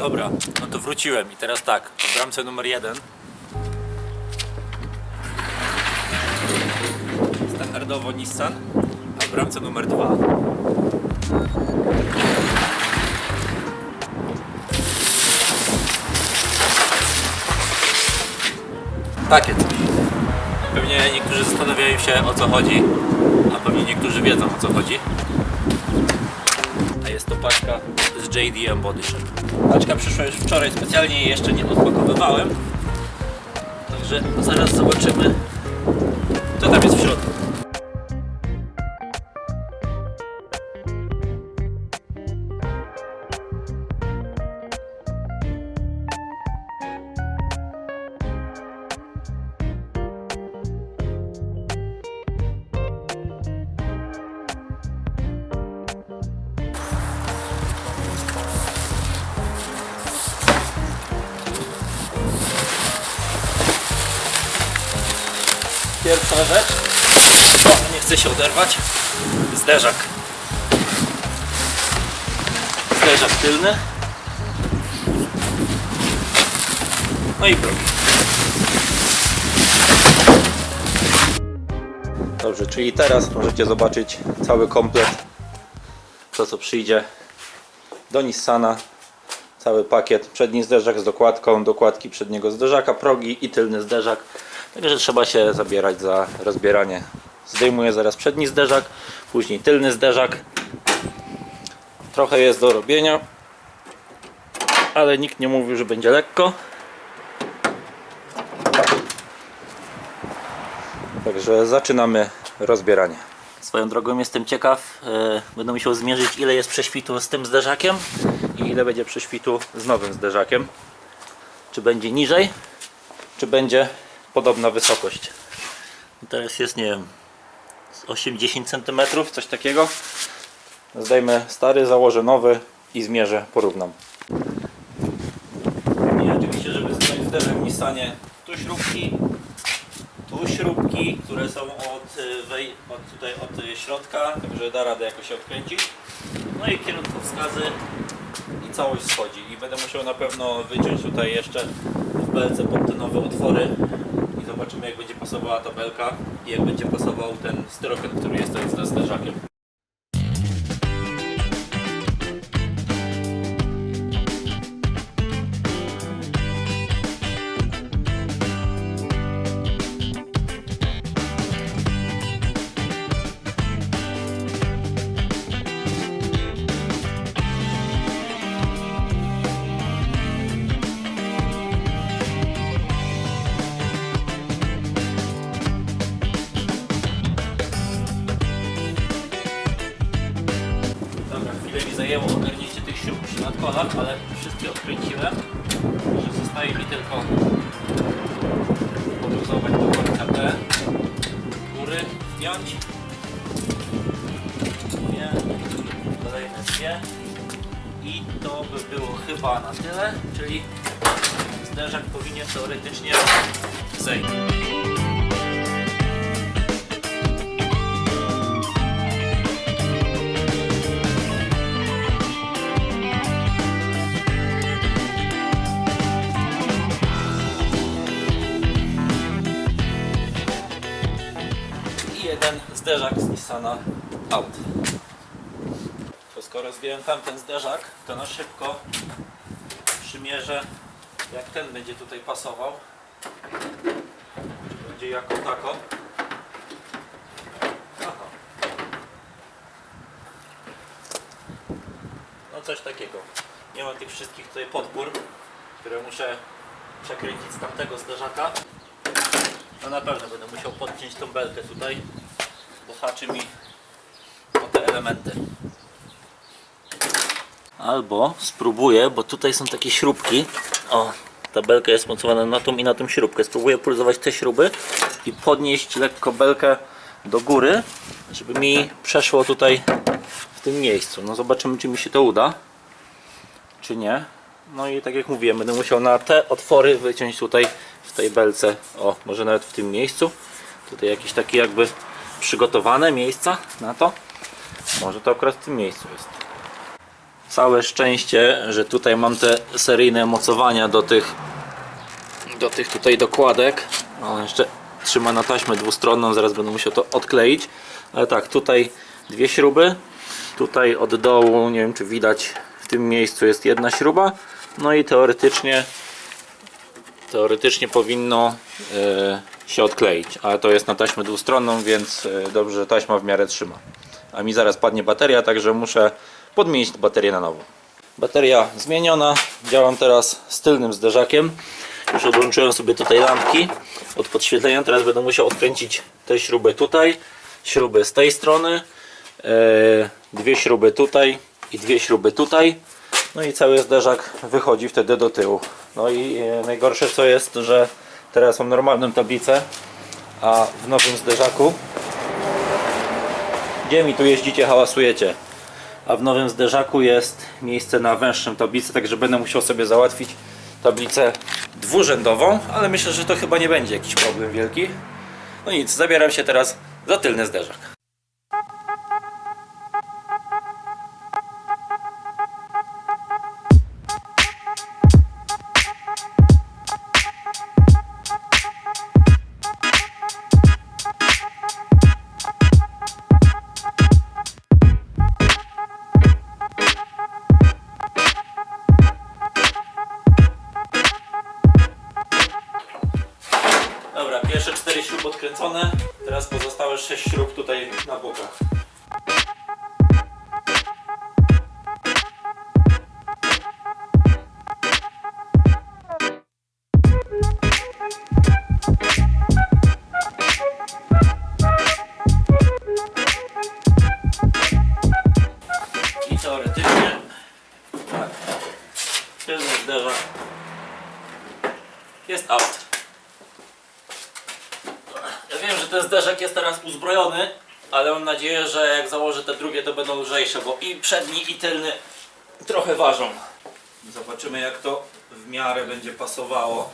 Dobra, no to wróciłem i teraz tak, w bramce numer 1 standardowo Nissan, a w bramce numer 2 takie coś. Pewnie niektórzy zastanawiają się, o co chodzi, a pewnie niektórzy wiedzą, o co chodzi. A jest to paczka z JDM Body Shop. Paczka przyszła już wczoraj, specjalnie jej jeszcze nie odpakowywałem. Także zaraz zobaczymy, co tam jest w środku. Pierwsza rzecz, nie chce się oderwać, zderzak. Zderzak tylny. No i progi. Dobrze, czyli teraz możecie zobaczyć cały komplet, to co przyjdzie do Nissana. Cały pakiet, przedni zderzak z dokładką, dokładki przedniego zderzaka, progi i tylny zderzak. Także trzeba się zabierać za rozbieranie. Zdejmuję zaraz przedni zderzak, później tylny zderzak. Trochę jest do robienia, ale nikt nie mówił, że będzie lekko. Także zaczynamy rozbieranie. Swoją drogą jestem ciekaw, będę musiał zmierzyć, ile jest prześwitu z tym zderzakiem i ile będzie prześwitu z nowym zderzakiem. Czy będzie niżej, czy będzie podobna wysokość. Teraz jest, nie wiem, 8-10 cm, coś takiego. Zdejmę stary, założę nowy i zmierzę, porównam. I oczywiście, żeby zdjąć zderzak w Nissanie, tu śrubki, które są od środka, także da radę jakoś się odkręcić. No i kierunkowskazy i całość schodzi. I będę musiał na pewno wyciąć tutaj jeszcze w belce pod te nowe otwory. I zobaczymy, jak będzie pasowała ta belka i jak będzie pasował ten styropian, który jest teraz ze zderzakiem. Zajęło ogarnięcie tych śrub przy nadkolach, ale wszystkie odkręciłem, że zostaje mi tylko podluzować do końca te góry, zdjąć. Kolejne dwie i to by było chyba na tyle, czyli zderzak powinien teoretycznie zejść. Jeden zderzak z Nissana out. To skoro zdjąłem tamten zderzak, to na szybko przymierzę, jak ten będzie tutaj pasował. Czy będzie jako tako. Aha. No coś takiego. Nie mam tych wszystkich tutaj podpór, które muszę przekręcić z tamtego zderzaka. No na pewno będę musiał podciąć tą belkę tutaj, bo haczy mi o te elementy. Albo spróbuję, bo tutaj są takie śrubki. O, ta belka jest mocowana na tą i na tą śrubkę. Spróbuję pulsować te śruby i podnieść lekko belkę do góry, żeby mi przeszło tutaj w tym miejscu. No zobaczymy, czy mi się to uda, czy nie. No i tak jak mówiłem, będę musiał na te otwory wyciąć tutaj w tej belce, o, może nawet w tym miejscu. Tutaj jakieś takie jakby przygotowane miejsca na to. Może to akurat w tym miejscu jest. Całe szczęście, że tutaj mam te seryjne mocowania do tych tutaj dokładek. On jeszcze trzyma na taśmę dwustronną, zaraz będę musiał to odkleić. Ale tak, tutaj dwie śruby. Tutaj od dołu, nie wiem czy widać, w tym miejscu jest jedna śruba. No i teoretycznie powinno się odkleić. Ale to jest na taśmę dwustronną, więc dobrze, że taśma w miarę trzyma. A mi zaraz padnie bateria, także muszę podmienić baterię na nowo. Bateria zmieniona. Działam teraz z tylnym zderzakiem. Już odłączyłem sobie tutaj lampki od podświetlenia. Teraz będę musiał odkręcić te śruby tutaj, śruby z tej strony, dwie śruby tutaj i dwie śruby tutaj. No i cały zderzak wychodzi wtedy do tyłu. No i najgorsze co jest, że teraz mam normalną tablicę, a w nowym zderzaku, gdzie mi tu jeździcie, hałasujecie, a w nowym zderzaku jest miejsce na węższą tablicę, także będę musiał sobie załatwić tablicę dwurzędową, ale myślę, że to chyba nie będzie jakiś problem wielki. No nic, zabieram się teraz za tylny zderzak. Dobra, pierwsze 4 śruby odkręcone, teraz pozostałe 6 śrub tutaj na bokach. I teoretycznie tak, tylny zderzak jest out. Ja wiem, że ten zderzak jest teraz uzbrojony, ale mam nadzieję, że jak założę te drugie, to będą lżejsze, bo i przedni, i tylny trochę ważą. Zobaczymy, jak to w miarę będzie pasowało.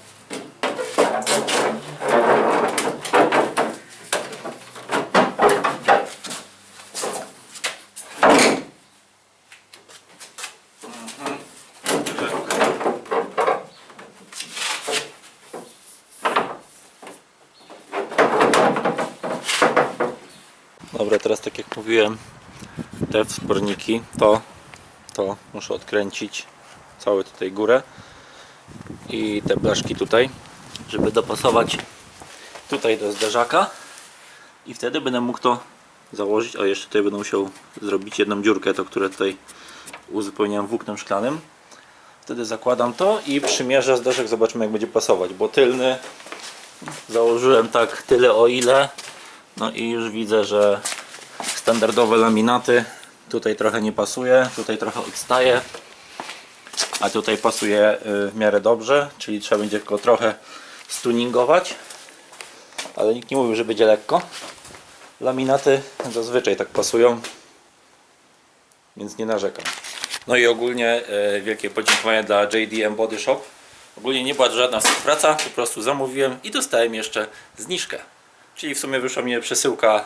Dobra, teraz tak jak mówiłem, te wsporniki, to muszę odkręcić całe tutaj górę i te blaszki tutaj, żeby dopasować tutaj do zderzaka i wtedy będę mógł to założyć. O, jeszcze tutaj będę musiał zrobić jedną dziurkę, to które tutaj uzupełniam włóknem szklanym. Wtedy zakładam to i przymierzę zderzak, zobaczymy jak będzie pasować, bo tylny założyłem tak tyle o ile. No i już widzę, że standardowe laminaty tutaj trochę nie pasuje, tutaj trochę odstaje, a tutaj pasuje w miarę dobrze, czyli trzeba będzie tylko trochę stuningować, ale nikt nie mówił, że będzie lekko. Laminaty zazwyczaj tak pasują, więc nie narzekam. No i ogólnie wielkie podziękowanie dla JDM Body Shop. Ogólnie nie była to żadna współpraca, po prostu zamówiłem i dostałem jeszcze zniżkę. Czyli w sumie wyszła mnie przesyłka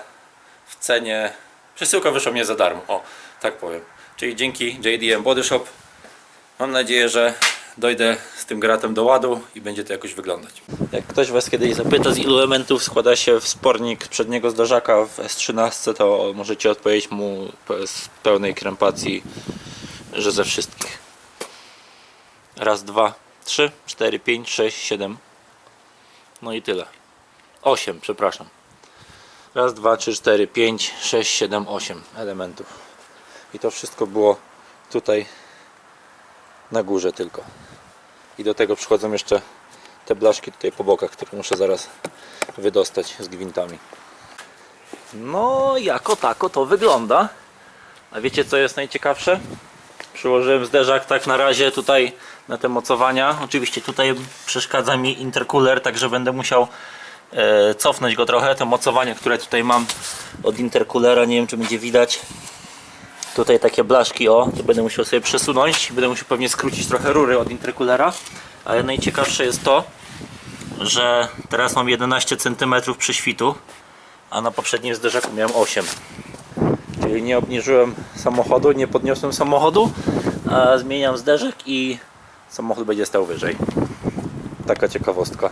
w cenie. Przesyłka wyszła mnie za darmo, o, tak powiem. Czyli dzięki JDM Body Shop mam nadzieję, że dojdę z tym gratem do ładu i będzie to jakoś wyglądać. Jak ktoś Was kiedyś zapyta, z ilu elementów składa się wspornik przedniego zderzaka w S13, to możecie odpowiedzieć mu z pełnej krępacji, że ze wszystkich. Raz, dwa, 3, 4, 5, 6, 7. No i tyle. 8, przepraszam. Raz, 2, 3, 4, 5, 6, 7, 8 elementów. I to wszystko było tutaj na górze tylko. I do tego przychodzą jeszcze te blaszki tutaj po bokach, które muszę zaraz wydostać z gwintami. No, jako tako to wygląda. A wiecie co jest najciekawsze? Przyłożyłem zderzak tak na razie tutaj na te mocowania. Oczywiście tutaj przeszkadza mi intercooler, także będę musiał cofnąć go trochę. Te mocowania, które tutaj mam od intercoolera, nie wiem czy będzie widać. Tutaj takie blaszki, o, to będę musiał sobie przesunąć. Będę musiał pewnie skrócić trochę rury od intercoolera. Ale najciekawsze jest to, że teraz mam 11 cm prześwitu, a na poprzednim zderzaku miałem 8. Czyli nie obniżyłem samochodu, nie podniosłem samochodu, a zmieniam zderzak i samochód będzie stał wyżej. Taka ciekawostka.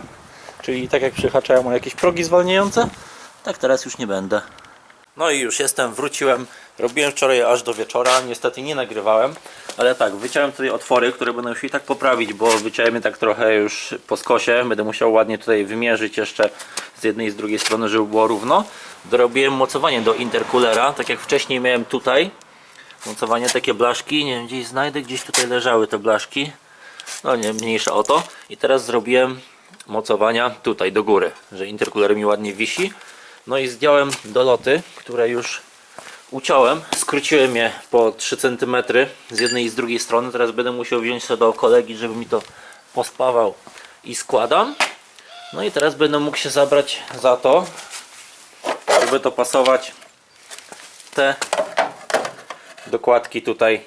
Czyli tak jak przyhaczałem o jakieś progi zwalniające, tak teraz już nie będę. No i już jestem, wróciłem. Robiłem wczoraj aż do wieczora, niestety nie nagrywałem, ale tak, wyciąłem tutaj otwory, które będę musiał i tak poprawić, bo wyciąłem je tak trochę już po skosie. Będę musiał ładnie tutaj wymierzyć jeszcze z jednej i z drugiej strony, żeby było równo. Dorobiłem mocowanie do intercoolera, tak jak wcześniej miałem tutaj. Mocowanie, takie blaszki, nie wiem, gdzieś znajdę, gdzieś tutaj leżały te blaszki. No nie, mniejsza o to. I teraz zrobiłem mocowania tutaj do góry, że intercooler mi ładnie wisi. No i zdjąłem doloty, które już uciąłem, skróciłem je po 3 cm z jednej i z drugiej strony. Teraz będę musiał wziąć sobie do kolegi, żeby mi to pospawał i składam. No i teraz będę mógł się zabrać za to, żeby to pasować te dokładki tutaj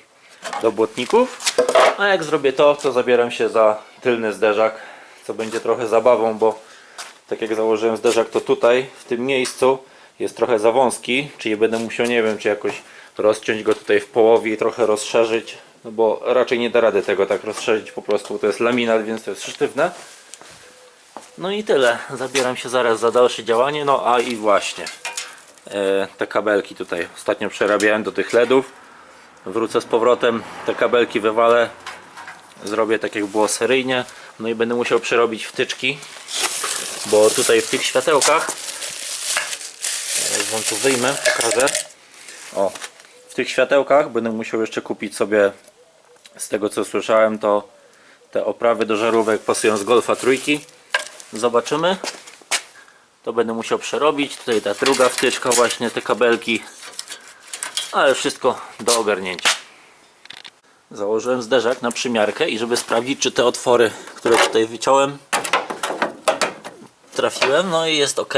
do błotników. A jak zrobię to, to zabieram się za tylny zderzak, co będzie trochę zabawą, bo tak jak założyłem zderzak, to tutaj w tym miejscu jest trochę za wąski, czyli będę musiał, nie wiem, czy jakoś rozciąć go tutaj w połowie i trochę rozszerzyć, no bo raczej nie da rady tego tak rozszerzyć, po prostu to jest laminat, więc to jest sztywne. No i tyle, zabieram się zaraz za dalsze działanie. No a i właśnie te kabelki tutaj ostatnio przerabiałem do tych LEDów, wrócę z powrotem, te kabelki wywalę, zrobię tak jak było seryjnie, no i będę musiał przerobić wtyczki, bo tutaj w tych światełkach, wam tu wyjmę, pokażę. O, w tych światełkach będę musiał jeszcze kupić sobie, z tego co słyszałem, to te oprawy do żarówek pasują z Golfa trójki. Zobaczymy. To będę musiał przerobić. Tutaj ta druga wtyczka, właśnie te kabelki, ale wszystko do ogarnięcia. Założyłem zderzak na przymiarkę i żeby sprawdzić, czy te otwory, które tutaj wyciąłem, trafiłem. No i jest ok.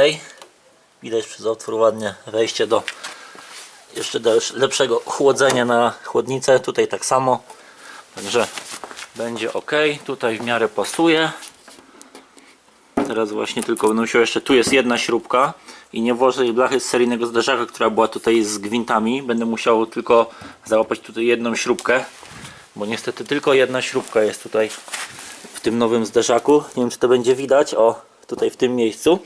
Widać przez otwór ładnie wejście do jeszcze do lepszego chłodzenia na chłodnicę. Tutaj tak samo. Także będzie ok. Tutaj w miarę pasuje. Teraz właśnie tylko będę musiał jeszcze, tu jest jedna śrubka i nie włożę jej blachy z seryjnego zderzaka, która była tutaj z gwintami. Będę musiał tylko załapać tutaj jedną śrubkę, bo niestety tylko jedna śrubka jest tutaj w tym nowym zderzaku. Nie wiem, czy to będzie widać, o, tutaj w tym miejscu.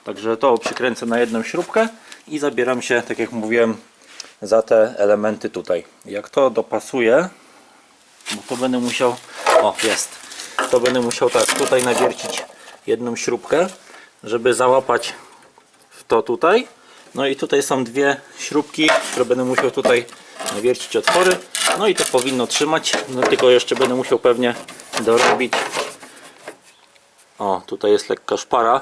Także to przykręcę na jedną śrubkę i zabieram się, tak jak mówiłem, za te elementy tutaj. Jak to dopasuję, bo to będę musiał, o, jest, to będę musiał tak tutaj nawiercić jedną śrubkę, żeby załapać w to tutaj. No i tutaj są dwie śrubki, które będę musiał tutaj nawiercić otwory. No i to powinno trzymać. No tylko jeszcze będę musiał pewnie dorobić. O, tutaj jest lekka szpara.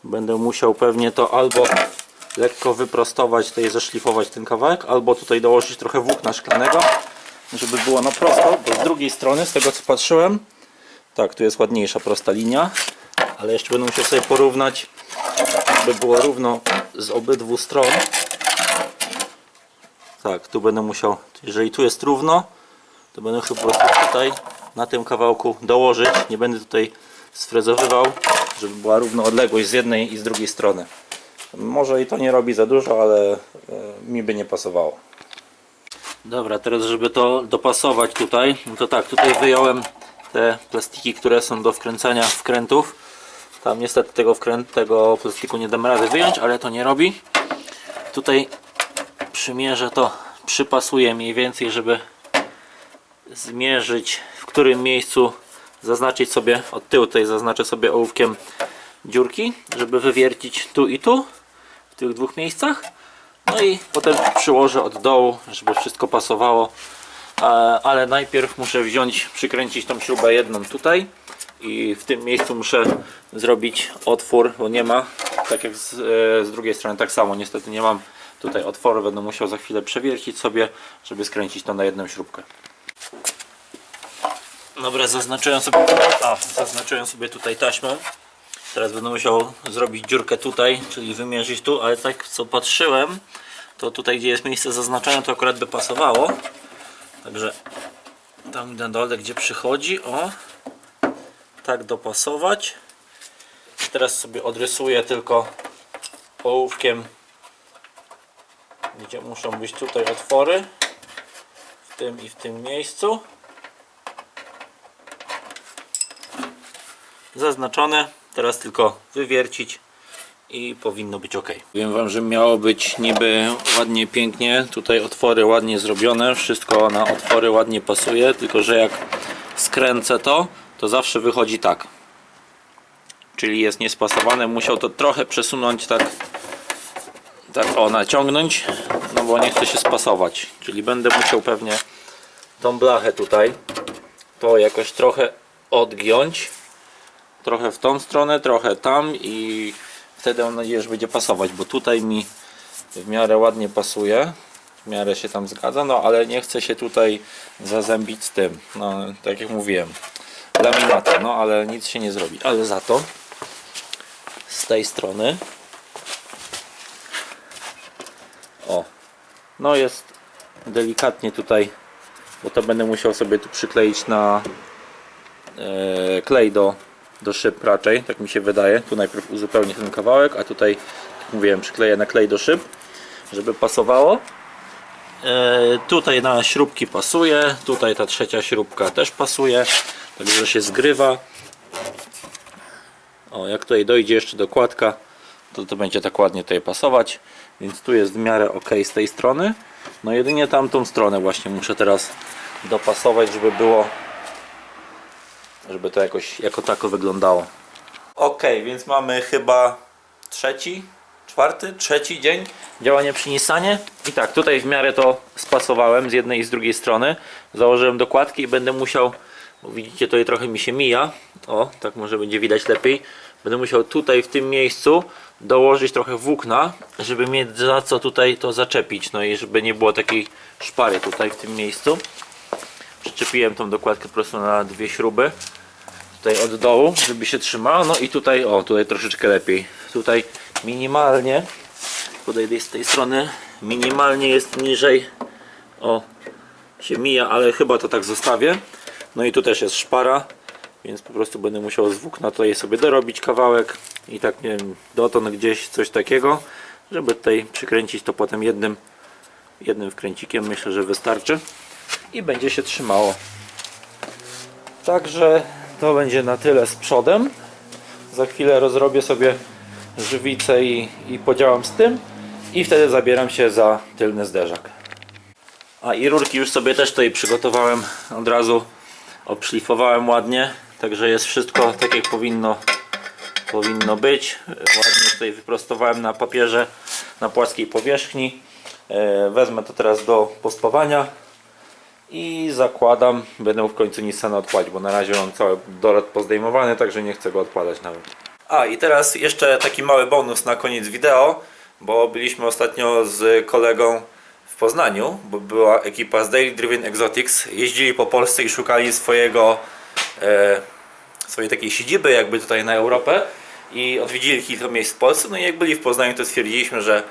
Będę musiał pewnie to albo lekko wyprostować, tutaj zeszlifować ten kawałek, albo tutaj dołożyć trochę włókna szklanego, żeby było na prosto, bo z drugiej strony, z tego co patrzyłem, tak, tu jest ładniejsza prosta linia, ale jeszcze będę musiał sobie porównać, żeby było równo z obydwu stron. Tak, tu będę musiał, jeżeli tu jest równo, to będę chyba po prostu tutaj na tym kawałku dołożyć, nie będę tutaj sfrezowywał, żeby była równa odległość z jednej i z drugiej strony. Może i to nie robi za dużo, ale mi by nie pasowało. Dobra, teraz żeby to dopasować tutaj, no to tak, tutaj wyjąłem te plastiki, które są do wkręcania wkrętów. Tam niestety tego plastiku nie dam rady wyjąć, ale to nie robi. Tutaj przymierzę to, przypasuję mniej więcej, żeby zmierzyć, w którym miejscu zaznaczyć sobie, od tyłu tutaj zaznaczę sobie ołówkiem dziurki, żeby wywiercić tu i tu, w tych dwóch miejscach. No i potem przyłożę od dołu, żeby wszystko pasowało. Ale najpierw muszę wziąć, przykręcić tą śrubę jedną tutaj i w tym miejscu muszę zrobić otwór, bo nie ma, tak jak z drugiej strony tak samo, niestety nie mam tutaj otworu, będę musiał za chwilę przewiercić sobie, żeby skręcić to na jedną śrubkę. Dobra, zaznaczyłem sobie tutaj taśmą. Teraz będę musiał zrobić dziurkę tutaj, czyli wymierzyć tu, ale tak co patrzyłem, to tutaj gdzie jest miejsce zaznaczone, to akurat by pasowało. Także tam na dole, gdzie przychodzi, o, tak dopasować. I teraz sobie odrysuję tylko ołówkiem gdzie muszą być tutaj otwory, w tym i w tym miejscu. Zaznaczone, teraz tylko wywiercić i powinno być ok. Wiem wam, że miało być niby ładnie, pięknie, tutaj otwory ładnie zrobione, wszystko na otwory ładnie pasuje, tylko że jak skręcę to zawsze wychodzi tak, czyli jest niespasowane. Musiał to trochę przesunąć, tak o, naciągnąć, no bo nie chce się spasować, czyli będę musiał pewnie tą blachę tutaj to jakoś trochę odgiąć, trochę w tą stronę, trochę tam i wtedy mam nadzieję, że będzie pasować, bo tutaj mi w miarę ładnie pasuje, w miarę się tam zgadza, no ale nie chcę się tutaj zazębić z tym, no tak jak mówiłem, laminatem, no ale nic się nie zrobi, ale za to z tej strony o, no jest delikatnie tutaj, bo to będę musiał sobie tu przykleić na klej do szyb raczej, tak mi się wydaje. Tu najpierw uzupełnię ten kawałek, a tutaj, jak mówiłem, przykleję na klej do szyb, żeby pasowało. Tutaj na śrubki pasuje, tutaj ta trzecia śrubka też pasuje, także się zgrywa. O, jak tutaj dojdzie jeszcze dokładka, to będzie tak ładnie tutaj pasować, więc tu jest w miarę ok z tej strony. No jedynie tamtą stronę właśnie muszę teraz dopasować, żeby było, żeby to jakoś jako tako wyglądało. Ok, więc mamy chyba trzeci dzień działania przy Nissanie. I tak, tutaj w miarę to spasowałem z jednej i z drugiej strony. Założyłem dokładki i będę musiał, bo widzicie, tutaj trochę mi się mija. O, tak może będzie widać lepiej. Będę musiał tutaj w tym miejscu dołożyć trochę włókna, żeby mieć za co tutaj to zaczepić. No i żeby nie było takiej szpary tutaj w tym miejscu. Przyczepiłem tą dokładkę po prostu na dwie śruby. Tutaj od dołu, żeby się trzymała. No i tutaj, o, tutaj troszeczkę lepiej. Tutaj minimalnie, podejdę z tej strony, minimalnie jest niżej. O, się mija, ale chyba to tak zostawię. No i tu też jest szpara, więc po prostu będę musiał z włókna tutaj sobie dorobić kawałek i tak, nie wiem, dotąd gdzieś coś takiego, żeby tutaj przykręcić to potem jednym wkręcikiem. Myślę, że wystarczy i będzie się trzymało. Także to będzie na tyle z przodem. Za chwilę rozrobię sobie żywicę i podziałam z tym i wtedy zabieram się za tylny zderzak. A i rurki już sobie też tutaj przygotowałem, od razu obszlifowałem ładnie, także jest wszystko tak jak powinno być. Ładnie tutaj wyprostowałem na papierze, na płaskiej powierzchni. Wezmę to teraz do pospawania i zakładam. Będę w końcu Nissana odpalić, bo na razie mam cały dolot pozdejmowany, także nie chcę go odpalać nawet. A i teraz jeszcze taki mały bonus na koniec wideo, bo byliśmy ostatnio z kolegą w Poznaniu, bo była ekipa z Daily Driven Exotics. Jeździli po Polsce i szukali swojej takiej siedziby jakby tutaj na Europę i odwiedzili kilka miejsc w Polsce. No i jak byli w Poznaniu, to stwierdziliśmy, że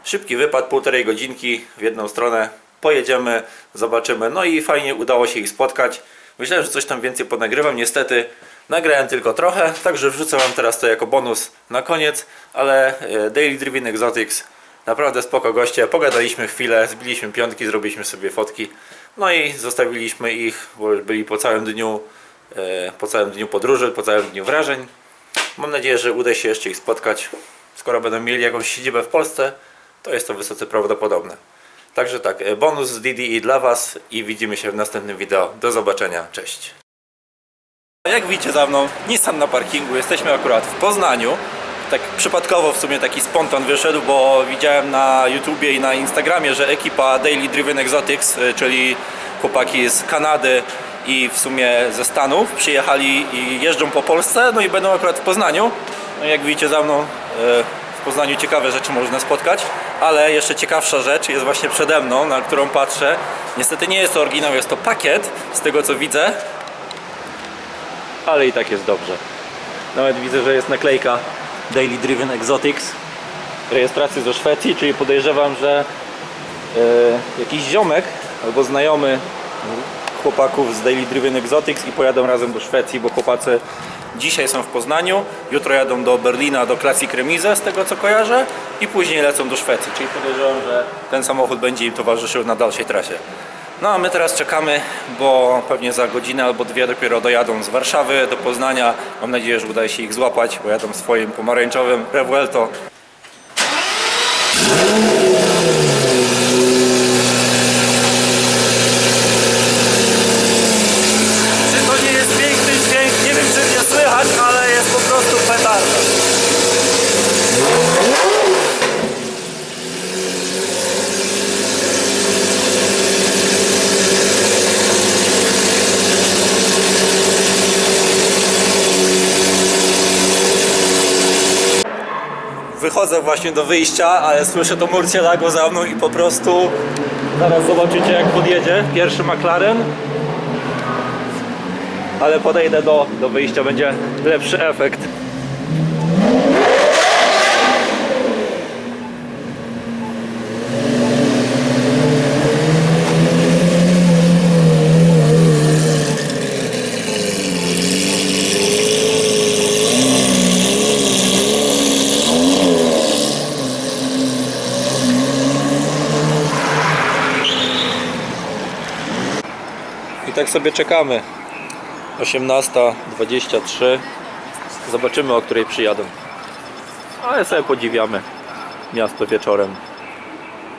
szybki wypad, półtorej godzinki w jedną stronę, pojedziemy, zobaczymy. No i fajnie udało się ich spotkać. Myślałem, że coś tam więcej ponagrywam, niestety nagrałem tylko trochę, także wrzucę wam teraz to jako bonus na koniec, ale Daily Driven Exotics naprawdę spoko goście, pogadaliśmy chwilę, zbiliśmy piątki, zrobiliśmy sobie fotki, no i zostawiliśmy ich, bo już byli po całym dniu podróży, po całym dniu wrażeń. Mam nadzieję, że uda się jeszcze ich spotkać. Skoro będą mieli jakąś siedzibę w Polsce, to jest to wysoce prawdopodobne. Także tak, bonus z DDE dla was i widzimy się w następnym wideo. Do zobaczenia, cześć. Jak widzicie za mną, Nissan na parkingu, jesteśmy akurat w Poznaniu. Tak przypadkowo w sumie taki spontan wyszedł, bo widziałem na YouTubie i na Instagramie, że ekipa Daily Driven Exotics, czyli chłopaki z Kanady i w sumie ze Stanów, przyjechali i jeżdżą po Polsce, no i będą akurat w Poznaniu. No i jak widzicie za mną, w Poznaniu ciekawe rzeczy można spotkać, ale jeszcze ciekawsza rzecz jest właśnie przede mną, na którą patrzę. Niestety nie jest to oryginał, jest to pakiet, z tego co widzę, ale i tak jest dobrze. Nawet widzę, że jest naklejka Daily Driven Exotics, rejestracji ze Szwecji, czyli podejrzewam, że jakiś ziomek albo znajomy chłopaków z Daily Driven Exotics i pojadą razem do Szwecji, bo chłopacy Dzisiaj są w Poznaniu, jutro jadą do Berlina, do Classic Remise, z tego co kojarzę, i później lecą do Szwecji, czyli podejrzewam, że ten samochód będzie im towarzyszył na dalszej trasie. No a my teraz czekamy, bo pewnie za godzinę albo dwie dopiero dojadą z Warszawy do Poznania. Mam nadzieję, że uda się ich złapać, bo jadą swoim pomarańczowym Revuelto. Czy to nie jest piękny dźwięk? Nie wiem, czy mnie słychać, ale jest po prostu petarda. Wychodzę właśnie do wyjścia, ale słyszę to Murcielago za mną i po prostu zaraz zobaczycie, jak podjedzie pierwszy McLaren. Ale podejdę do wyjścia, będzie lepszy efekt. I tak sobie czekamy. 18:23. Zobaczymy, o której przyjadą. Ale sobie podziwiamy miasto wieczorem.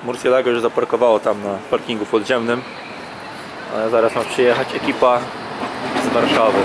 Murcielago już zaparkowało tam na parkingu podziemnym. Ale zaraz ma przyjechać ekipa z Warszawy.